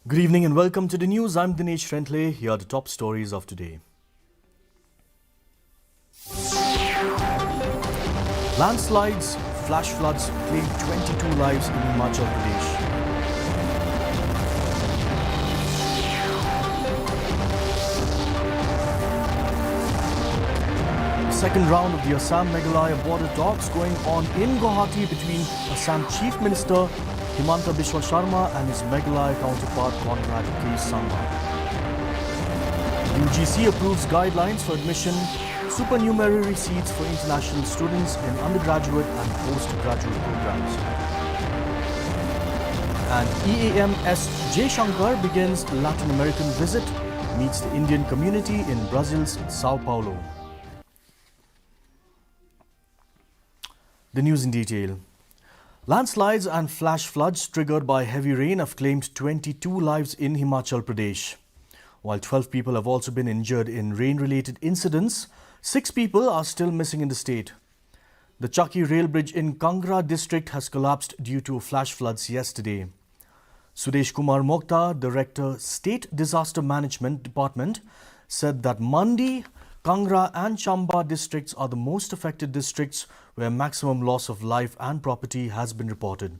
Good evening and welcome to the news. I'm Dinesh Rentley. Here are the top stories of today. Landslides, flash floods claimed 22 lives in Himachal Pradesh. The second round of the Assam-Meghalaya border talks going on in Guwahati between Assam Chief Minister Himanta Biswa Sharma and his Meghalaya counterpart Conrad K. Sangma. UGC approves guidelines for admission supernumerary seats for international students in undergraduate and postgraduate programs. And EAM S. J. Shankar begins Latin American visit, meets the Indian community in Brazil's Sao Paulo. The news in detail. Landslides and flash floods triggered by heavy rain have claimed 22 lives in Himachal Pradesh. While 12 people have also been injured in rain-related incidents, 6 people are still missing in the state. The Chakki rail bridge in Kangra district has collapsed due to flash floods yesterday. Sudesh Kumar Mokhta, Director, State Disaster Management Department, said that Mandi, Kangra and Chamba districts are the most affected districts where maximum loss of life and property has been reported.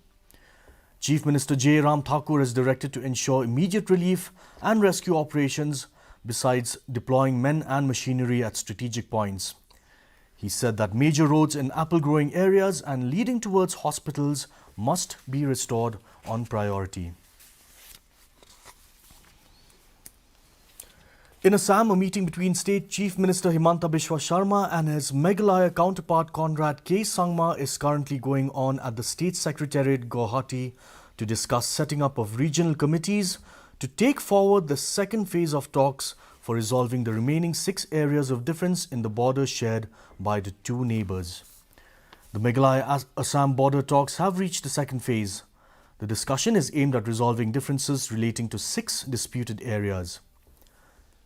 Chief Minister J. Ram Thakur is directed to ensure immediate relief and rescue operations besides deploying men and machinery at strategic points. He said that major roads in apple-growing areas and leading towards hospitals must be restored on priority. In Assam, a meeting between State Chief Minister Himanta Biswa Sharma and his Meghalaya counterpart Conrad K. Sangma is currently going on at the State Secretariat Guwahati to discuss setting up of regional committees to take forward the second phase of talks for resolving the remaining 6 areas of difference in the border shared by the two neighbours. The Meghalaya-Assam border talks have reached the second phase. The discussion is aimed at resolving differences relating to 6 disputed areas.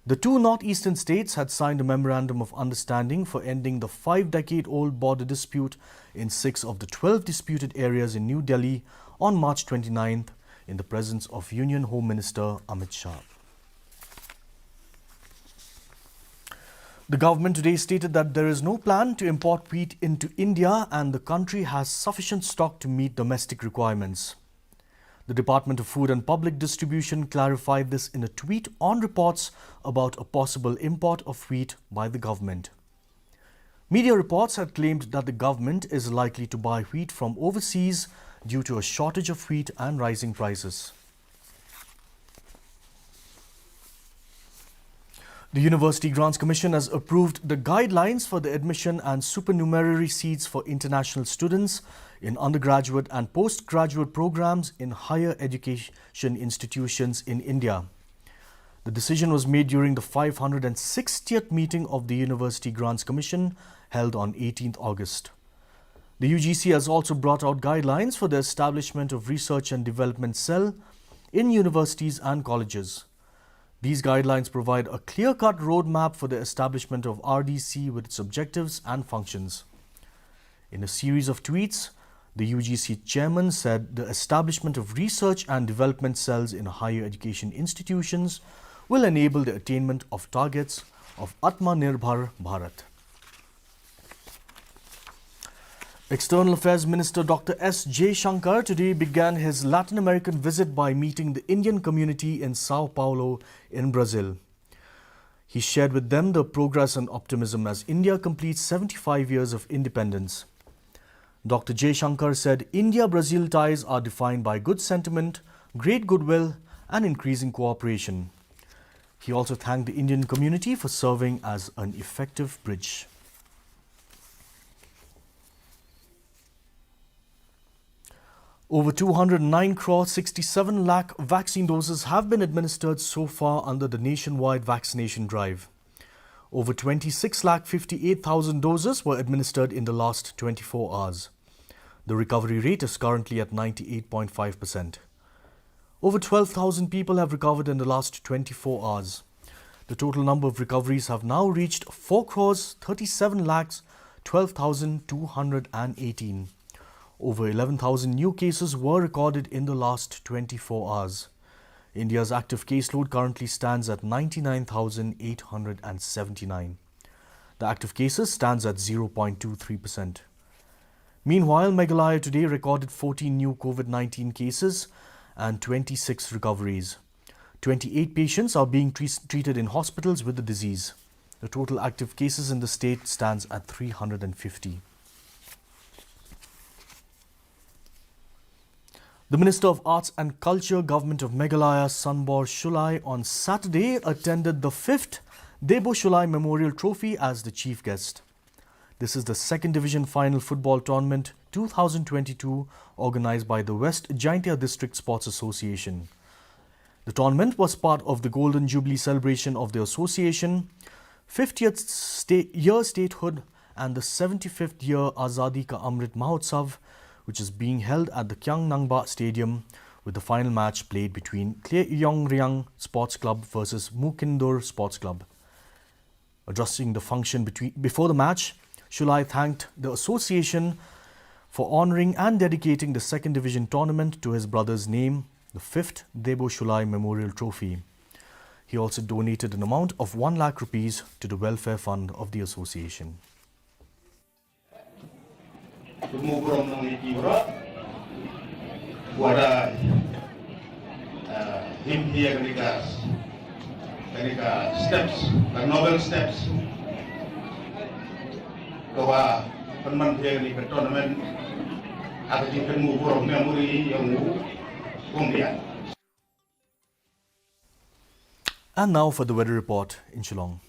The two northeastern states had signed a memorandum of understanding for ending the 5-decade-old border dispute in 6 of the 12 disputed areas in New Delhi on March 29th in the presence of Union Home Minister Amit Shah. The government today stated that there is no plan to import wheat into India and the country has sufficient stock to meet domestic requirements. The Department of Food and Public Distribution clarified this in a tweet on reports about a possible import of wheat by the government. Media reports had claimed that the government is likely to buy wheat from overseas due to a shortage of wheat and rising prices. The University Grants Commission has approved the guidelines for the admission and supernumerary seats for international students in undergraduate and postgraduate programs in higher education institutions in India. The decision was made during the 560th meeting of the University Grants Commission held on 18th August. The UGC has also brought out guidelines for the establishment of Research and Development Cell in universities and colleges. These guidelines provide a clear-cut roadmap for the establishment of RDC with its objectives and functions. In a series of tweets, the UGC chairman said the establishment of research and development cells in higher education institutions will enable the attainment of targets of Atmanirbhar Bharat. External Affairs Minister Dr. S. J. Shankar today began his Latin American visit by meeting the Indian community in Sao Paulo in Brazil. He shared with them the progress and optimism as India completes 75 years of independence. Dr. J. Shankar said India-Brazil ties are defined by good sentiment, great goodwill and increasing cooperation. He also thanked the Indian community for serving as an effective bridge. Over 209 crore 67 lakh vaccine doses have been administered so far under the nationwide vaccination drive. Over 26 lakh 58,000 doses were administered in the last 24 hours. The recovery rate is currently at 98.5%. Over 12,000 people have recovered in the last 24 hours. The total number of recoveries have now reached 4 crores 37 lakhs 12,218. Over 11,000 new cases were recorded in the last 24 hours. India's active caseload currently stands at 99,879. The active cases stands at 0.23%. Meanwhile, Meghalaya today recorded 14 new COVID-19 cases and 26 recoveries. 28 patients are being treated in hospitals with the disease. The total active cases in the state stands at 350. The Minister of Arts and Culture, Government of Meghalaya, Sanbor Shulai, on Saturday attended the 5th Debo Shulai Memorial Trophy as the chief guest. This is the second division final football tournament 2022 organized by the West Jaintia District Sports Association. The tournament was part of the Golden Jubilee celebration of the association, 50th year statehood and the 75th year Azadi Ka Amrit Mahotsav, which is being held at the Kyang Nangba Stadium, with the final match played between Kleiyongryang Sports Club versus Mukindur Sports Club. Addressing the function before the match, Shulai thanked the association for honouring and dedicating the second division tournament to his brother's name, the 5th Debo Shulai Memorial Trophy. He also donated an amount of 1 lakh rupees to the welfare fund of the association. Him here steps, the noble steps. Kawa penman here ni tournament ada di pengukur memory yang kemudian. And now for the weather report in Shillong.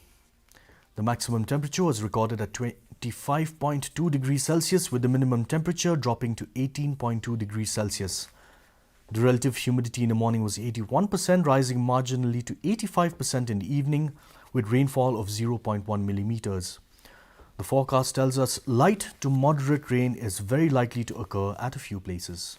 The maximum temperature was recorded at 25.2 degrees Celsius, with the minimum temperature dropping to 18.2 degrees Celsius. The relative humidity in the morning was 81%, rising marginally to 85% in the evening, with rainfall of 0.1 millimeters. The forecast tells us light to moderate rain is very likely to occur at a few places.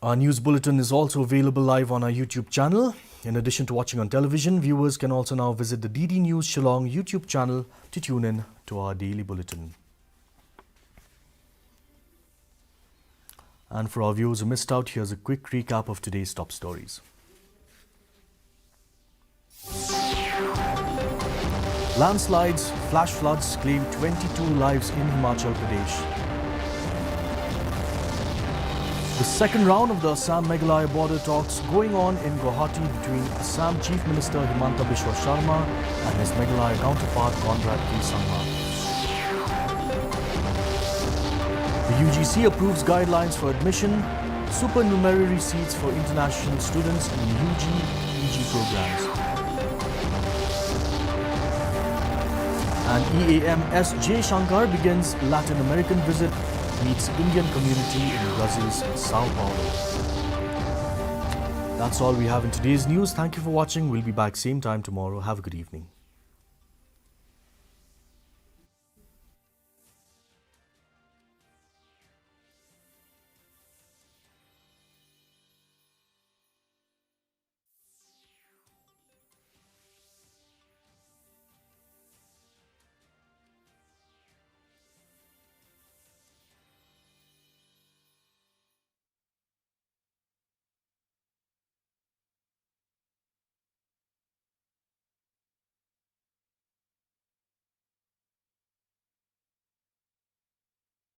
Our news bulletin is also available live on our YouTube channel. In addition to watching on television, viewers can also now visit the DD News Shillong YouTube channel to tune in to our daily bulletin. And for our viewers who missed out, here's a quick recap of today's top stories. Landslides, flash floods claim 22 lives in Himachal Pradesh. The second round of the Assam-Meghalaya border talks going on in Guwahati between Assam Chief Minister Himanta Biswa Sharma and his Meghalaya counterpart Conrad K. Sangma. The UGC approves guidelines for admission, supernumerary seats for international students in UG, PG programs. And EAM S. J. Shankar begins Latin American visit, meets Indian community in Brazil's Sao Paulo. That's all we have in today's news. Thank you for watching. We'll be back same time tomorrow. Have a good evening.